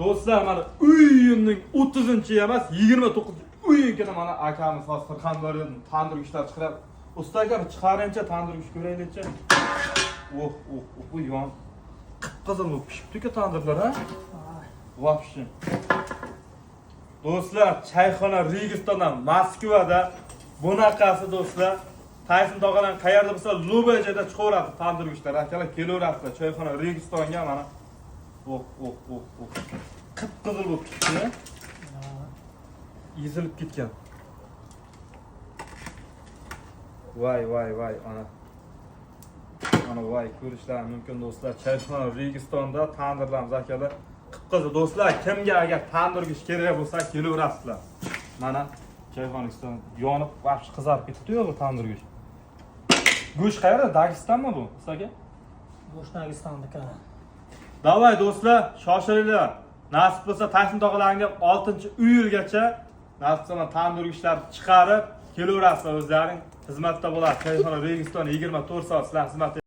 Do'stlar, mana uyimning 30-chi emas, 29-uyimga mana akamiz hozir Surxondaryodan tandir gushlar chiqarib. Usta aka, chiqarincha tandir gush ko'raylikchi. Bu yon qip-qizil bo'lib pishibdi-ku tandirlar, ha? Вообще. Do'stlar, Chayxona Registondan Moskvada bunaqasi do'stlar. Tayson tog'adan qayerda bo'lsa, Lubejada chiqaveradi tandir gushlar. Akalar kelaverasizlar Chayxona Registonga mana. Qip-qizil bo'lib chiqdi. Ezilib ketgan. Voy ana. Ana voy, ko'rishlaringiz mumkin do'stlar. Chayxona Registonda tandirlarimiz akalar. Qip-qizil do'stlar, kimga agar tandir go'sht kerak bo'lsa, kelaverasizlar. Mana Chayxona Registon yonib, vaqti qizarib ketdi-yu bu tandir go'sht. Go'sht qayerda? Dagestonmi bu? Ustoga? Go'sht Dagestondika. Davay do'stlar, shoshilinglar. Nasib bo'lsa Tayson tog'alarga 6-uyilgacha nasib bo'lsa tandir go'shtlar chiqarib kelaverasizlar, o'zlaring xizmatda bo'ladi. Chayxona Registon 24 soat sizlar xizmat